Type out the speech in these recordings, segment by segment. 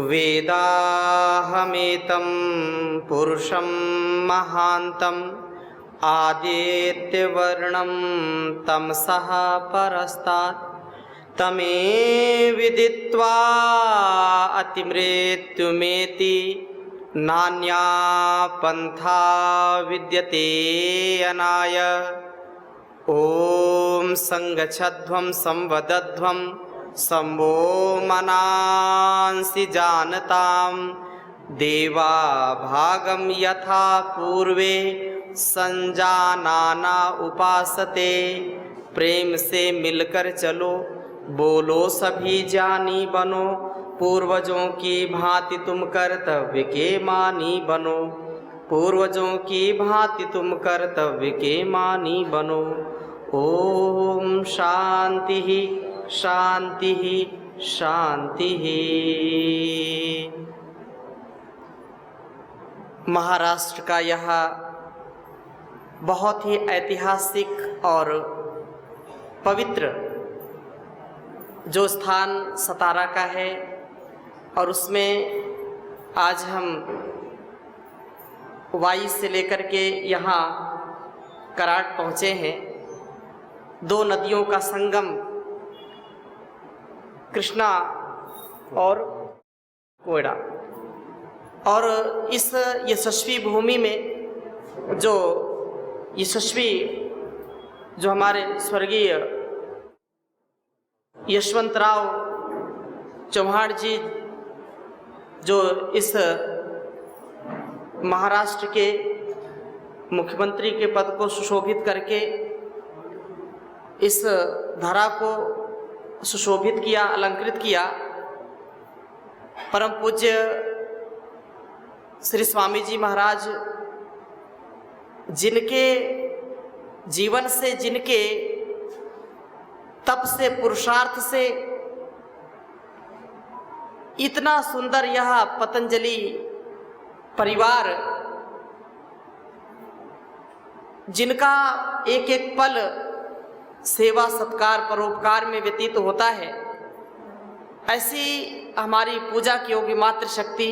वेदाहमेतं पुरुषं महान्तम् आदित्यवर्णं तमसः परस्तात् तमे विदित्वा अतिमृत्युमेति नान्या पंथा विद्यते अनाय। ओम संगच्छध्वं संवदध्वं संवो मनांसि जानतां देवा भागं यथा पूर्वे संजानाना उपासते। प्रेम से मिलकर चलो, बोलो सभी जानी बनो, पूर्वजों की भांति तुम कर्तव्य के मानी बनो, पूर्वजों की भांति तुम कर्तव्य के मानी बनो। ओम शांति ही शांति ही शांति ही। महाराष्ट्र का यह बहुत ही ऐतिहासिक और पवित्र जो स्थान सतारा का है, और उसमें आज हम वाई से लेकर के यहाँ कराट पहुँचे हैं। दो नदियों का संगम कृष्णा और कोयडा, और इस यशस्वी भूमि में जो यशस्वी जो हमारे स्वर्गीय यशवंतराव चौहान जी जो इस महाराष्ट्र के मुख्यमंत्री के पद को सुशोभित करके इस धरा को सुशोभित किया, अलंकृत किया, परम पूज्य श्री स्वामी जी महाराज जिनके जीवन से, जिनके तप से, पुरुषार्थ से इतना सुंदर यह पतंजलि परिवार, जिनका एक एक पल सेवा सत्कार परोपकार में व्यतीत होता है, ऐसी हमारी पूजा की योगी मात्र शक्ति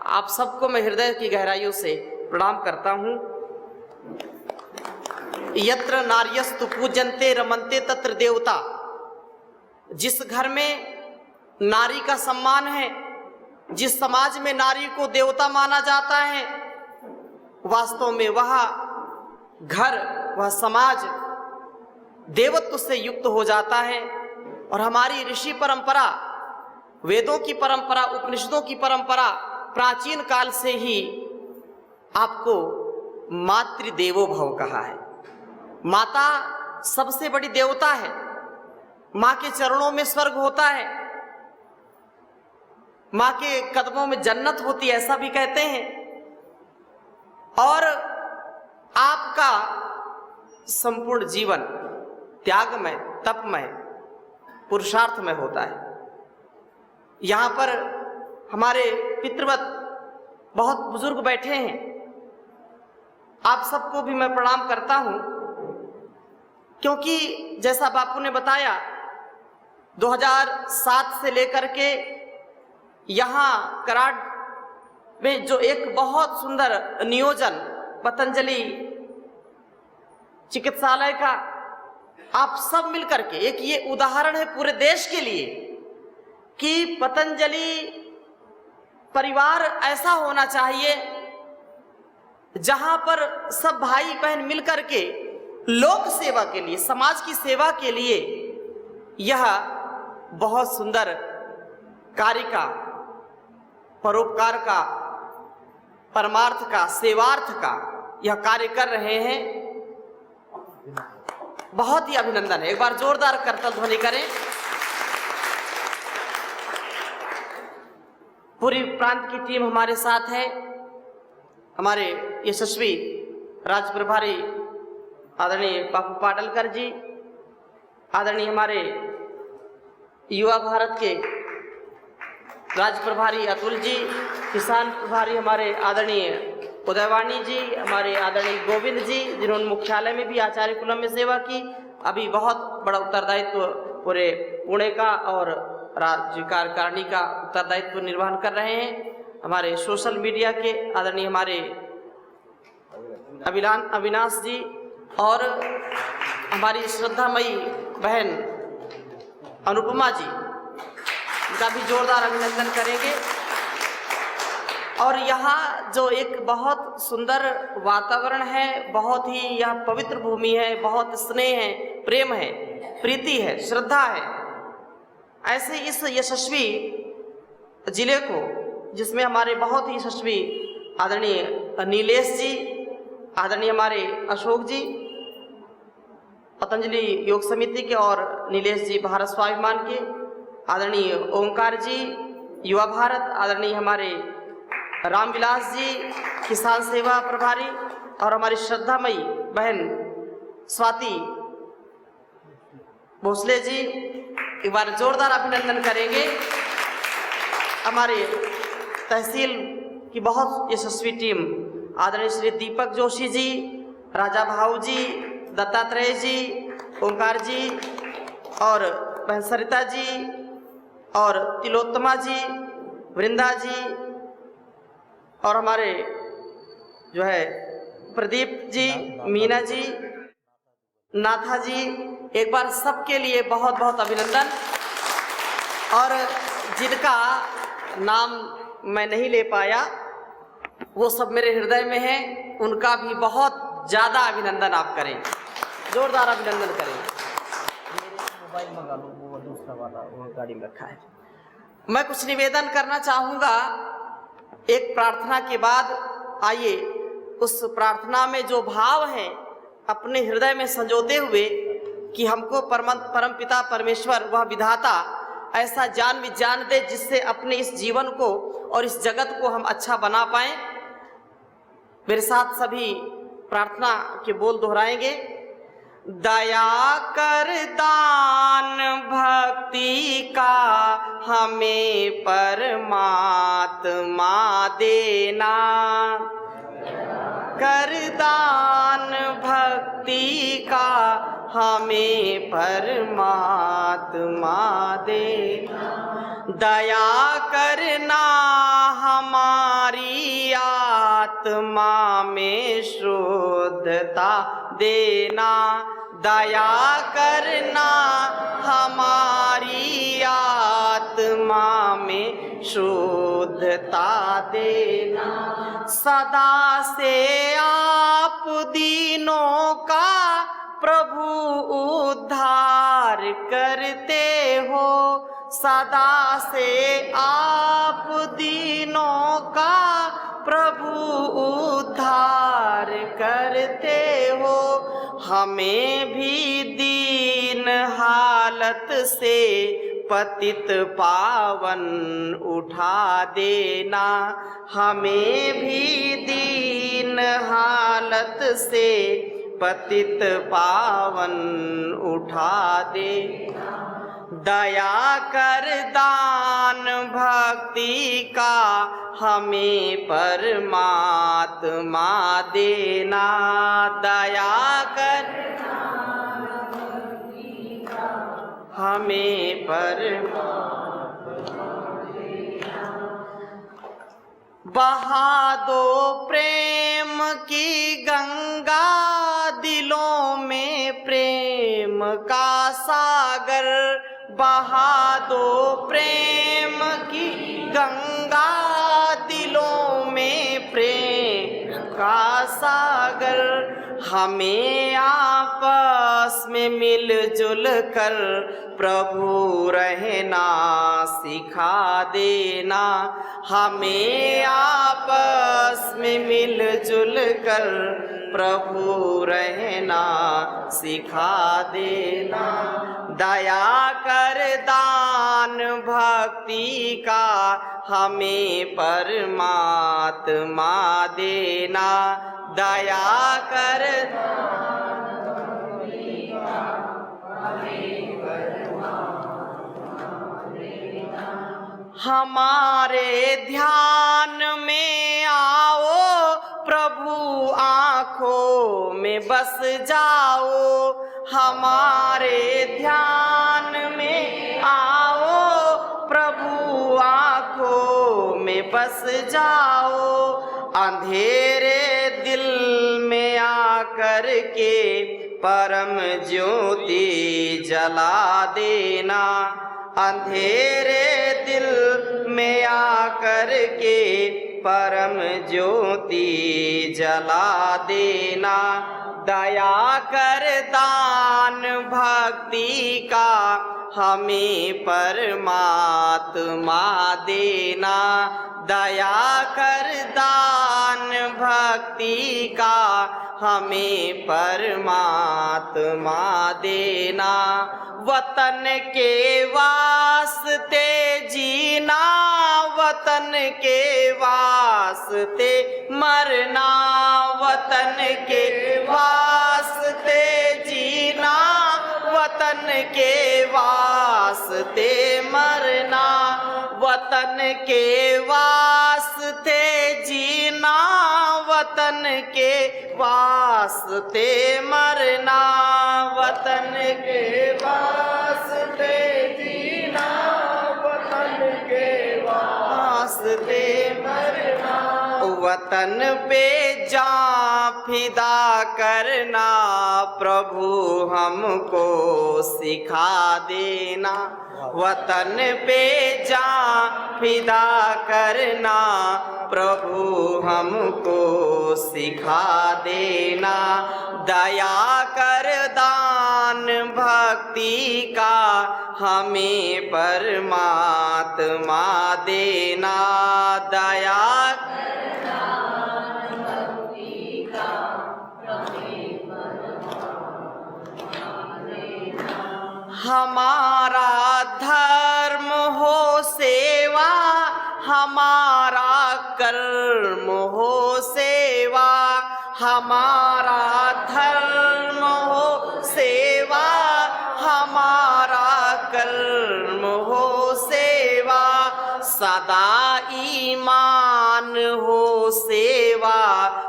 आप सबको मैं हृदय की गहराइयों से प्रणाम करता हूँ। यत्र नार्यस्तु पूजन्ते रमन्ते तत्र देवता। जिस घर में नारी का सम्मान है, जिस समाज में नारी को देवता माना जाता है, वास्तव में वह घर, वह समाज देवत्व से युक्त हो जाता है। और हमारी ऋषि परंपरा, वेदों की परंपरा, उपनिषदों की परंपरा प्राचीन काल से ही आपको मातृदेवो भव कहा है। माता सबसे बड़ी देवता है, माँ के चरणों में स्वर्ग होता है, माँ के कदमों में जन्नत होती है, ऐसा भी कहते हैं। और आपका संपूर्ण जीवन त्यागमय, तपमय, पुरुषार्थमय होता है। यहाँ पर हमारे पितृवत बहुत बुजुर्ग बैठे हैं, आप सबको भी मैं प्रणाम करता हूँ, क्योंकि जैसा बापू ने बताया 2007 से लेकर के यहाँ कराट में जो एक बहुत सुंदर नियोजन पतंजलि चिकित्सालय का, आप सब मिलकर के, एक ये उदाहरण है पूरे देश के लिए कि पतंजलि परिवार ऐसा होना चाहिए जहां पर सब भाई बहन मिलकर के लोक सेवा के लिए, समाज की सेवा के लिए यह बहुत सुंदर कार्य का, परोपकार का, परमार्थ का, सेवार्थ का यह कार्य कर रहे हैं। बहुत ही अभिनंदन है। एक बार जोरदार करतल ध्वनि करें। पूरी प्रांत की टीम हमारे साथ है। हमारे यशस्वी राज्य प्रभारी आदरणीय बापू पाटलकर जी, आदरणीय हमारे युवा भारत के राज्य प्रभारी अतुल जी, किसान प्रभारी हमारे आदरणीय उदयवाणी जी, हमारे आदरणीय गोविंद जी, जिन्होंने मुख्यालय में भी आचार्य कुलम में सेवा की, अभी बहुत बड़ा उत्तरदायित्व पूरे पुणे का और राज्य कार्यकारिणी का उत्तरदायित्व निर्वहन कर रहे हैं। हमारे सोशल मीडिया के आदरणीय हमारे अविनाश जी और हमारी श्रद्धामयी बहन अनुपमा जी, इनका भी जोरदार अभिनंदन करेंगे। और यहाँ जो एक बहुत सुंदर वातावरण है, बहुत ही यह पवित्र भूमि है, बहुत स्नेह है, प्रेम है, प्रीति है, श्रद्धा है, ऐसे इस यशस्वी जिले को, जिसमें हमारे बहुत ही यशस्वी आदरणीय नीलेश जी, आदरणीय हमारे अशोक जी पतंजलि योग समिति के और नीलेश जी भारत स्वाभिमान के, आदरणीय ओंकार जी युवा भारत, आदरणीय हमारे रामविलास जी किसान सेवा प्रभारी और हमारी श्रद्धामयी बहन स्वाति भोसले जी, एक बार जोरदार अभिनंदन करेंगे। हमारे तहसील की बहुत यशस्वी टीम, आदरणीय श्री दीपक जोशी जी, राजा भाऊ जी, दत्तात्रेय जी, ओंकार जी और बहन सरिता जी और तिलोत्तमा जी, वृंदा जी और हमारे जो है प्रदीप जी, मीना जी, नाथा जी, एक बार सबके लिए बहुत बहुत अभिनंदन। और जिनका नाम मैं नहीं ले पाया वो सब मेरे हृदय में है, उनका भी बहुत ज़्यादा अभिनंदन आप करें, जोरदार अभिनंदन करें। मोबाइल मंगा लो, वो दूसरा वाला वो गाड़ी में रखा है। मैं कुछ निवेदन करना चाहूँगा एक प्रार्थना के बाद। आइए उस प्रार्थना में जो भाव है अपने हृदय में संजोते हुए कि हमको परमपिता परमेश्वर वह विधाता ऐसा ज्ञान विज्ञान दे जिससे अपने इस जीवन को और इस जगत को हम अच्छा बना पाएं। मेरे साथ सभी प्रार्थना के बोल दोहराएंगे। दया कर दान भक्ति का हमें परमात्मा देना, कर दान भक्ति का हमें परमात्मा देना, दया करना हमारी आत्मा में शुद्धता देना, दया करना हमारी आत्मा में शुद्धता देना, सदा से आप दीनों का प्रभु उद्धार करते हो, सदा से आप दीनों का प्रभु उद्धार करते हो, हमें भी दीन हालत से पतित पावन उठा देना, हमें भी दीन हालत से पतित पावन उठा देना, दया कर दान भक्ति का हमें परमात्मा देना, दया कर हमें परमात्मा देना, बहा दो प्रेम की गंगा दिलों में प्रेम का सागर, बहा दो प्रेम की गंगा दिलों में प्रेम का सागर, हमें आपस में मिलजुल कर प्रभु रहना सिखा देना, हमें आपस में मिलजुल कर प्रभु रहना सिखा देना, दया कर दान भक्ति का हमें परमात्मा देना, दया कर हमारे ध्यान में आओ प्रभु, आँखों में बस जाओ, हमारे ध्यान में आओ बस जाओ, अंधेरे दिल में आकर के परम ज्योति जला देना, अंधेरे दिल में आकर के परम ज्योति जला देना। दया कर दान भक्ति का हमें परमात्मा देना, दया कर दान भक्ति का हमें परमात्मा देना। वतन के वास्ते जीना, वतन के वास्ते मरना, वतन के वास्ते जीना, वतन के वास्ते मरना, वतन के वास्ते जीना, वतन के वास्ते मरना, वतन के वास्ते जीना, वतन के वास्ते मरना। वतन पे जान फिदा करना प्रभु हमको सिखा देना, वतन पे जान फिदा करना प्रभु हमको सिखा देना। दया कर दान भक्ति का हमें परमात्मा देना, दया हमारा धर्म हो सेवा, हमारा कर्म हो सेवा, हमारा धर्म हो सेवा, हमारा कर्म हो सेवा। सदा ईमान हो सेवा,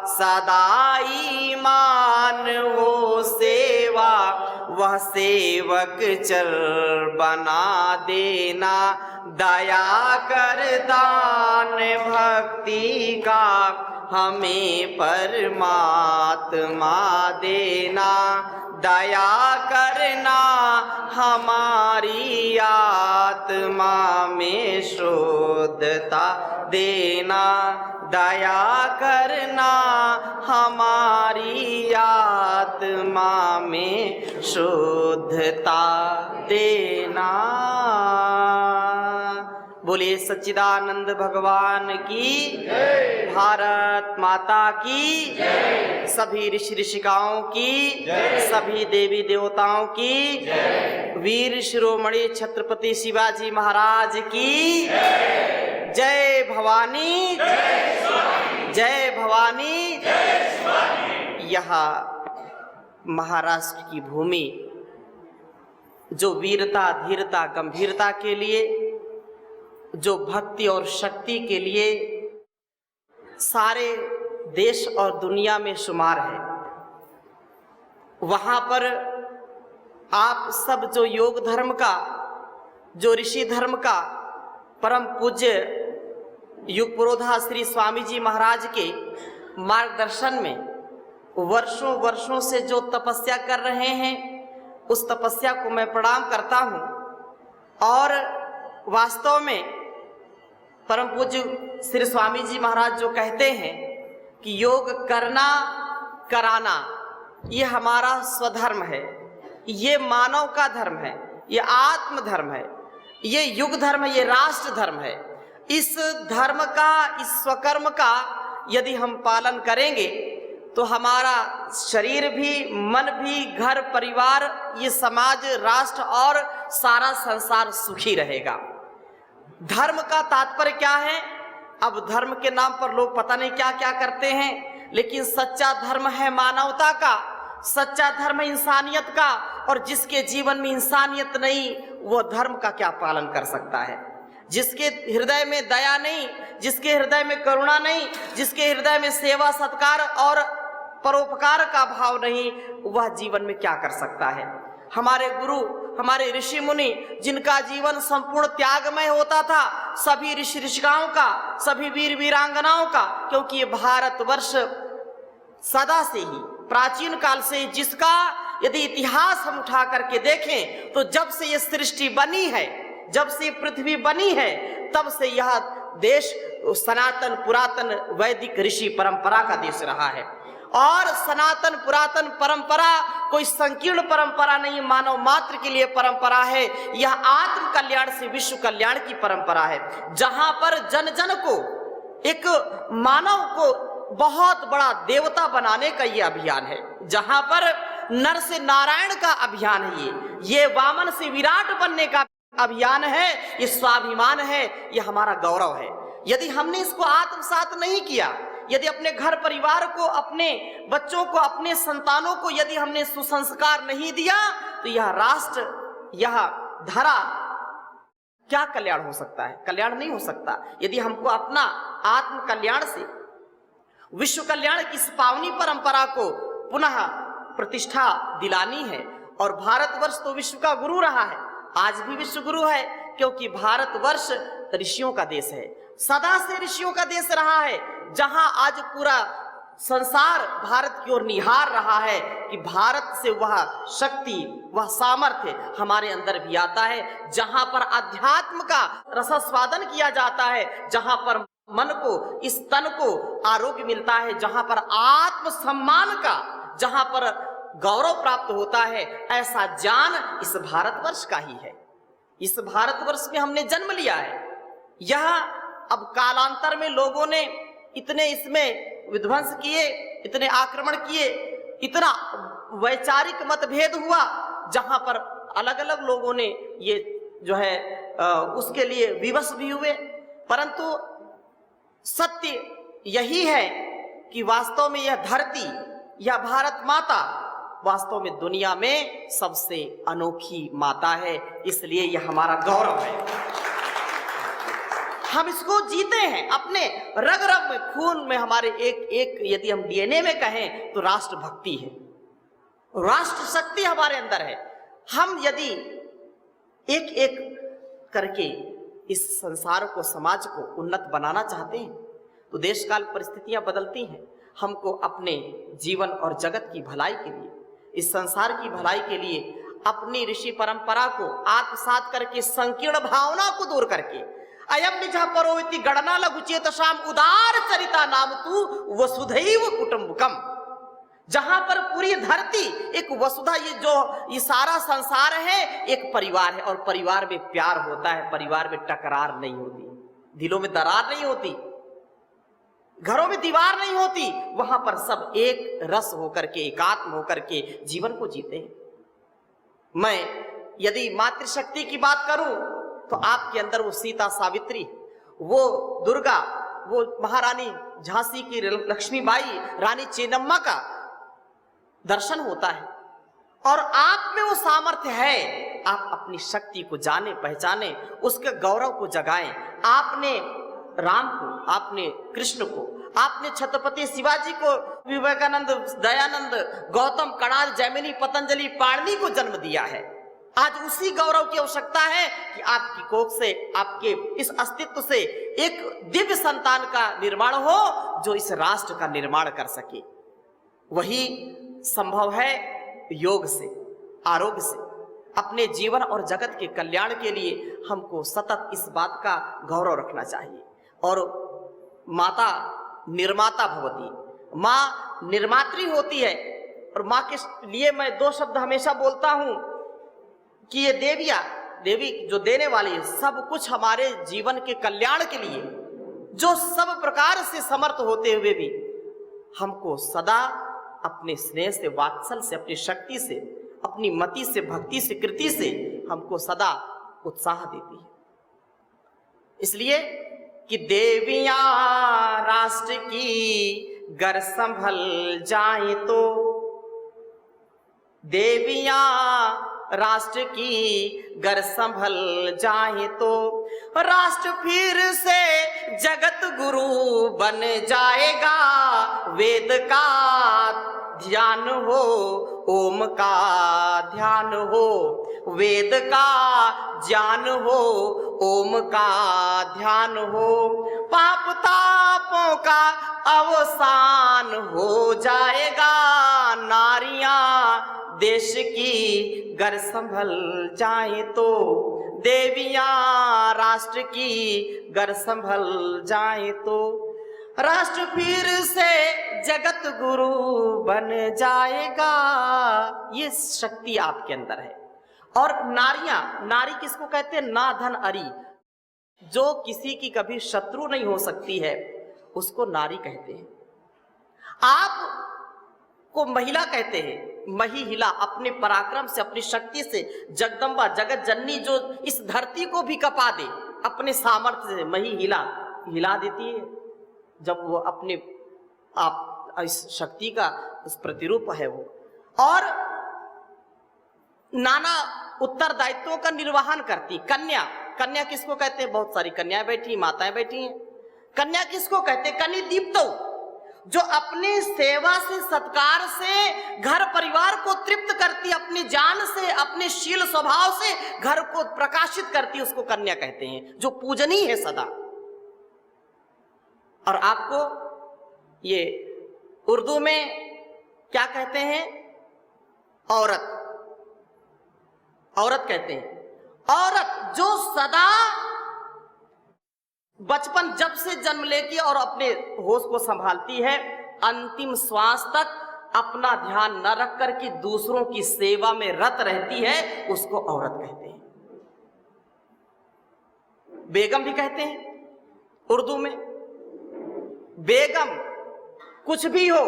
सदा ईमान हो सेवा, वह सेवक चर बना देना। दया कर दान भक्ति का हमें परमात्मा देना, दया करना हमारी आत्मा में शुद्धता देना, दया करना हमारी आत्मा में शुद्धता देना। बोलिए सच्चिदानंद भगवान की जय, भारत माता की जय, सभी ऋषि ऋषिकाओं की जय, सभी देवी देवताओं की जय, वीर शिरोमणि छत्रपति शिवाजी महाराज की जय। जय भवानी, जय भवानी, जय भवानी। यह महाराष्ट्र की भूमि जो वीरता धीरता गंभीरता के लिए, जो भक्ति और शक्ति के लिए सारे देश और दुनिया में शुमार है, वहाँ पर आप सब जो योग धर्म का, जो ऋषि धर्म का परम पूज्य युग पुरोधा श्री स्वामी जी महाराज के मार्गदर्शन में वर्षों वर्षों से जो तपस्या कर रहे हैं, उस तपस्या को मैं प्रणाम करता हूँ। और वास्तव में परम पूज्य श्री स्वामी जी महाराज जो कहते हैं कि योग करना कराना ये हमारा स्वधर्म है, ये मानव का धर्म है, ये आत्म धर्म है, ये युग धर्म है, ये राष्ट्र धर्म है। इस धर्म का, इस स्वकर्म का यदि हम पालन करेंगे तो हमारा शरीर भी, मन भी, घर परिवार, ये समाज, राष्ट्र और सारा संसार सुखी रहेगा। धर्म का तात्पर्य क्या है? अब धर्म के नाम पर लोग पता नहीं क्या क्या करते हैं, लेकिन सच्चा धर्म है मानवता का, सच्चा धर्म है इंसानियत का। और जिसके जीवन में इंसानियत नहीं, वो धर्म का क्या पालन कर सकता है? जिसके हृदय में दया नहीं, जिसके हृदय में करुणा नहीं, जिसके हृदय में सेवा सत्कार और परोपकार का भाव नहीं, वह जीवन में क्या कर सकता है? हमारे गुरु हमारे ऋषि मुनि जिनका जीवन संपूर्ण त्यागमय होता था, सभी ऋषि ऋषिकाओं का, सभी वीर वीरांगनाओं का, क्योंकि ये भारतवर्ष सदा से ही प्राचीन काल से, जिसका यदि इतिहास हम उठा करके देखें तो जब से ये सृष्टि बनी है, जब से पृथ्वी बनी है, तब से यह देश सनातन पुरातन वैदिक ऋषि परंपरा का देश रहा है। और सनातन पुरातन परंपरा कोई संकीर्ण परंपरा नहीं, मानव मात्र के लिए परंपरा है। यह आत्म कल्याण से विश्व कल्याण की परंपरा है, जहां पर जन जन को, एक मानव को बहुत बड़ा देवता बनाने का ये अभियान है, जहां पर नर से नारायण का अभियान है, ये वामन से विराट बनने का अभियान है, ये स्वाभिमान है, ये हमारा गौरव है। यदि हमने इसको आत्मसात नहीं किया, यदि अपने घर परिवार को, अपने बच्चों को, अपने संतानों को यदि हमने सुसंस्कार नहीं दिया, तो यह राष्ट्र, यह धरा क्या कल्याण हो सकता है? कल्याण नहीं हो सकता। यदि हमको अपना आत्म कल्याण से विश्व कल्याण की इस पावनी परंपरा को पुनः प्रतिष्ठा दिलानी है, और भारतवर्ष तो विश्व का गुरु रहा है, आज भी विश्व गुरु है, क्योंकि भारतवर्ष ऋषियों का देश है, सदा से ऋषियों का देश रहा है, जहां आज पूरा संसार भारत की ओर निहार रहा है कि भारत से वह शक्ति, वह सामर्थ्य हमारे अंदर भी आता है, जहां पर अध्यात्म का रसास्वादन किया जाता है, जहां पर मन को, इस तन को आरोग्य मिलता है, जहां पर आत्म सम्मान का, जहां पर गौरव प्राप्त होता है, ऐसा ज्ञान इस भारतवर्ष का ही है। इस भारतवर्ष में हमने जन्म लिया है। यह अब कालांतर में लोगों ने इतने इसमें विध्वंस किए, इतने आक्रमण किए, इतना वैचारिक मतभेद हुआ, जहां पर अलग अलग लोगों ने ये जो है उसके लिए विवश भी हुए, परंतु सत्य यही है कि वास्तव में यह धरती, यह भारत माता वास्तव में दुनिया में सबसे अनोखी माता है, इसलिए यह हमारा गौरव है। हम इसको जीते हैं अपने रग रग में, खून में, हमारे एक एक, यदि हम डीएनए में कहें तो राष्ट्र भक्ति है, राष्ट्र शक्ति हमारे अंदर है। हम यदि एक एक करके इस संसार को, समाज को उन्नत बनाना चाहते हैं, तो देश काल परिस्थितियां बदलती हैं। हमको अपने जीवन और जगत की भलाई के लिए, इस संसार की भलाई के लिए अपनी ऋषि परंपरा को आत्मसात करके, संकीर्ण भावना को दूर करके, अयम निजः परोविति गणना लघुचेतसाम उदार चरिता नाम तू वसुधैव कुटुंबकम, जहां पर पूरी धरती एक वसुधा, ये सारा संसार है एक परिवार है, और परिवार में प्यार होता है, परिवार में टकरार नहीं होती, दिलों में दरार नहीं होती, घरों में दीवार नहीं होती, वहां पर सब एक रस होकर के, एकात्म होकर के जीवन को जीते हैं। मैं यदि मातृशक्ति की बात करूं तो आपके अंदर वो सीता सावित्री, वो दुर्गा, वो महारानी झांसी की लक्ष्मीबाई, रानी चेन्नम्मा का दर्शन होता है, और आप में वो सामर्थ्य है। आप अपनी शक्ति को जाने, पहचाने, उसके गौरव को जगाएं। आपने राम को, आपने कृष्ण को, आपने छत्रपति शिवाजी को, विवेकानंद, दयानंद, गौतम, कणाद, जैमिनी, पतंजलि, पाणिनि को जन्म दिया है। आज उसी गौरव की आवश्यकता है कि आपकी कोख से, आपके इस अस्तित्व से एक दिव्य संतान का निर्माण हो, जो इस राष्ट्र का निर्माण कर सके। वही संभव है योग से, आरोग्य से। अपने जीवन और जगत के कल्याण के लिए हमको सतत इस बात का गौरव रखना चाहिए। और माता निर्माता भवती, माँ निर्मात्री होती है, और माँ के लिए मैं दो शब्द हमेशा बोलता हूं कि ये देवी जो देने वाली है, सब कुछ हमारे जीवन के कल्याण के लिए, जो सब प्रकार से समर्थ होते हुए भी हमको सदा अपने स्नेह से, वात्सल से, अपनी शक्ति से, अपनी मति से, भक्ति से, कृति से हमको सदा उत्साह देती है। इसलिए कि देवियां राष्ट्र की गर संभल जाए तो, देवियां राष्ट्र की गर संभल जाए तो, राष्ट्र फिर से जगत गुरु बन जाएगा। वेद का ध्यान हो, ओम का ध्यान हो, वेद का ज्ञान हो, ओम का ध्यान हो, पाप तापों का अवसान हो जाएगा। नारियां देश की गर संभल जाए तो, देवियां राष्ट्र की गर संभल जाए तो, राष्ट्र फिर से जगत गुरु बन जाएगा। ये शक्ति आपके अंदर है। और नारियां, नारी किसको कहते हैं? ना धन अरी, जो किसी की कभी शत्रु नहीं हो सकती है, उसको नारी कहते हैं। आप को महिला कहते हैं। महिला अपने पराक्रम से, अपनी शक्ति से, जगदम्बा जगत जननी जो इस धरती को भी कपा दे, अपने सामर्थ्य से महिला हिला देती है। जब वो अपने आप इस शक्ति का उस प्रतिरूप है वो, और नाना उत्तरदायित्वों का निर्वहन करती। कन्या, कन्या किसको कहते हैं? बहुत सारी कन्याएं बैठी, माताएं बैठी हैं। कन्या किसको कहते हैं? कनि दीप्तो, जो अपनी सेवा से, सत्कार से घर परिवार को तृप्त करती, अपनी जान से, अपने शील स्वभाव से घर को प्रकाशित करती, उसको कन्या कहते हैं, जो पूजनीय है सदा। और आपको ये उर्दू में क्या कहते हैं? औरत, औरत कहते हैं। औरत जो सदा बचपन जब से जन्म लेती है और अपने होश को संभालती है, अंतिम श्वास तक अपना ध्यान न रख कर के दूसरों की सेवा में रत रहती है, उसको औरत कहते हैं। बेगम भी कहते हैं उर्दू में। बेगम कुछ भी हो,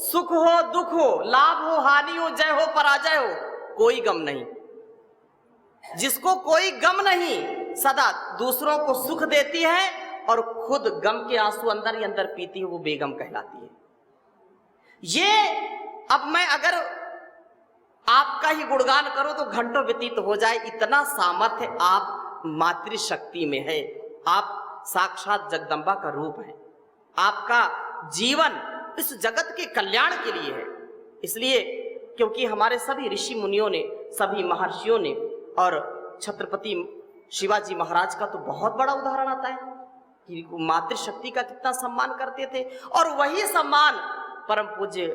सुख हो दुख हो, लाभ हो हानि हो, जय हो पराजय हो, कोई गम नहीं। जिसको कोई गम नहीं, सदा दूसरों को सुख देती है और खुद गम के आंसू अंदर ही अंदर पीती है, वो बेगम कहलाती है। ये अब मैं अगर आपका ही गुणगान करूं तो घंटों व्यतीत हो जाए, इतना सामर्थ्य आप मातृशक्ति में है। आप साक्षात जगदम्बा का रूप है। आपका जीवन इस जगत के कल्याण के लिए है। इसलिए क्योंकि हमारे सभी ऋषि मुनियों ने, सभी महर्षियों ने, और छत्रपति शिवाजी महाराज का तो बहुत बड़ा उदाहरण आता है कि मातृशक्ति का कितना सम्मान करते थे। और वही सम्मान परम पूज्य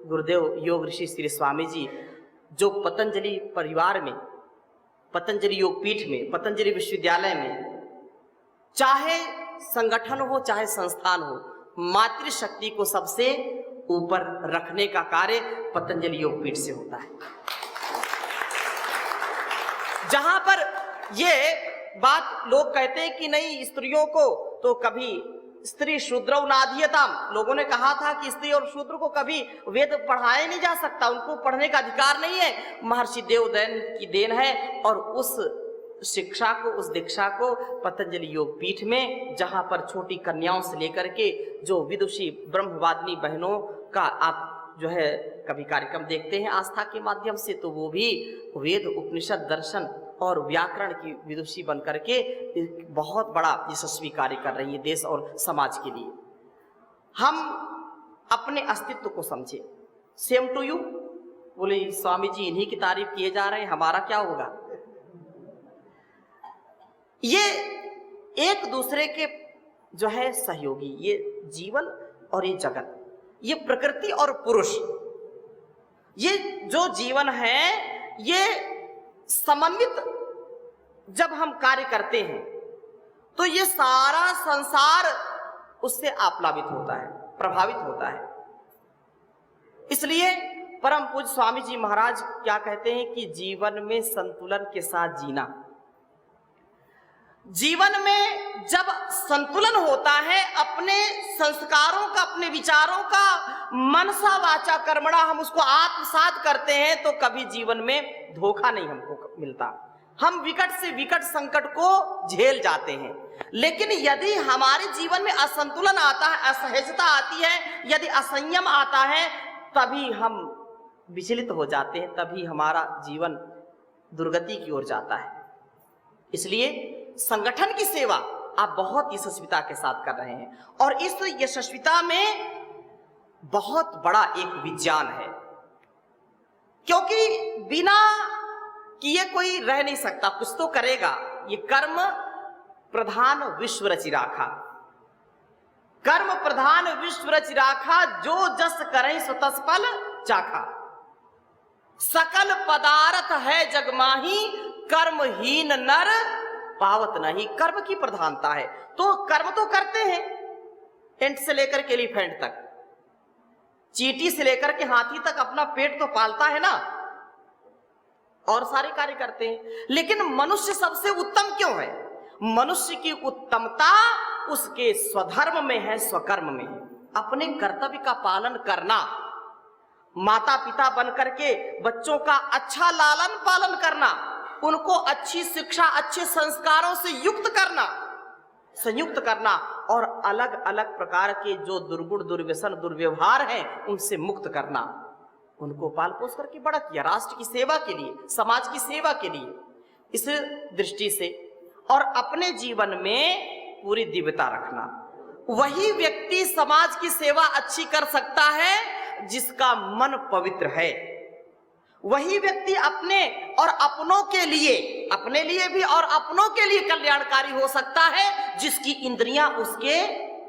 गुरुदेव योग ऋषि श्री स्वामी जी, जो पतंजलि परिवार में, पतंजलि योगपीठ में, पतंजलि विश्वविद्यालय में, चाहे संगठन हो चाहे संस्थान हो, मातृशक्ति को सबसे ऊपर रखने का कार्य पतंजलि योगपीठ से होता है। जहां पर ये बात लोग कहते हैं कि नहीं, स्त्रियों को तो कभी स्त्री शूद्रौ नाधीयताम, लोगों ने कहा था कि स्त्री और शूद्र को कभी वेद पढ़ाया नहीं जा सकता, उनको पढ़ने का अधिकार नहीं है। महर्षि देवदयन की देन है। और उस शिक्षा को, उस दीक्षा को पतंजलि योगपीठ में, जहां पर छोटी कन्याओं से लेकर के जो विदुषी ब्रह्मवादिनी बहनों का आप जो है कभी कार्यक्रम देखते हैं आस्था के माध्यम से, तो वो भी वेद उपनिषद दर्शन और व्याकरण की विदुषी बन करके बहुत बड़ा यशस्वी कार्य कर रही है देश और समाज के लिए। हम अपने अस्तित्व को समझे। Same to you. बोले स्वामी जी इन्हीं की तारीफ किए जा रहे हैं, हमारा क्या होगा? ये एक दूसरे के जो है सहयोगी, ये जीवन और ये जगत, ये प्रकृति और पुरुष, ये जो जीवन है, ये समन्वित जब हम कार्य करते हैं तो ये सारा संसार उससे आप्लावित होता है, प्रभावित होता है। इसलिए परम पूज्य स्वामी जी महाराज क्या कहते हैं कि जीवन में संतुलन के साथ जीना। जीवन में जब संतुलन होता है, अपने संस्कारों का, अपने विचारों का मनसा वाचा कर्मणा हम उसको आत्मसात करते हैं, तो कभी जीवन में धोखा नहीं हमको मिलता। हम विकट से विकट संकट को झेल जाते हैं। लेकिन यदि हमारे जीवन में असंतुलन आता है, असहजता आती है, यदि असंयम आता है, तभी हम विचलित हो जाते हैं, तभी हमारा जीवन दुर्गति की ओर जाता है। इसलिए संगठन की सेवा आप बहुत यशस्विता के साथ कर रहे हैं, और इस यशस्विता में बहुत बड़ा एक विज्ञान है। क्योंकि बिना कि ये कोई रह नहीं सकता, कुछ तो करेगा। ये कर्म प्रधान विश्व रचि राखा, कर्म प्रधान विश्व रचि राखा, जो जस करहि सो तस फल चाखा। सकल पदार्थ है जग माही, कर्महीन नर पावत नहीं। कर्म की प्रधानता है, तो कर्म तो करते हैं, एंट से लेकर के एलिफेंट तक, चींटी से लेकर के हाथी तक अपना पेट तो पालता है ना, और सारे कार्य करते हैं। लेकिन मनुष्य सबसे उत्तम क्यों है? मनुष्य की उत्तमता उसके स्वधर्म में है, स्वकर्म में है। अपने कर्तव्य का पालन करना, माता पिता बनकर के बच्चों का अच्छा लालन पालन करना, उनको अच्छी शिक्षा, अच्छे संस्कारों से युक्त करना, संयुक्त करना, और अलग अलग प्रकार के जो दुर्गुण, दुर्व्यसन, दुर्व्यवहार हैं उनसे मुक्त करना, उनको पाल पोस करके बड़ा किया राष्ट्र की सेवा के लिए, समाज की सेवा के लिए। इस दृष्टि से और अपने जीवन में पूरी दिव्यता रखना, वही व्यक्ति समाज की सेवा अच्छी कर सकता है जिसका मन पवित्र है। वही व्यक्ति अपने और अपनों के लिए, अपने लिए भी और अपनों के लिए कल्याणकारी हो सकता है जिसकी इंद्रियां उसके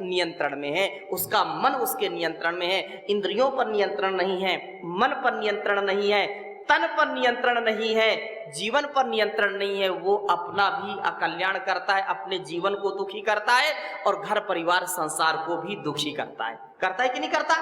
नियंत्रण में है, उसका मन उसके नियंत्रण में है। इंद्रियों पर नियंत्रण नहीं है, मन पर नियंत्रण नहीं है, तन पर नियंत्रण नहीं है, जीवन पर नियंत्रण नहीं है, वो अपना भी अकल्याण करता है, अपने जीवन को दुखी करता है और घर परिवार संसार को भी दुखी करता है कि नहीं करता?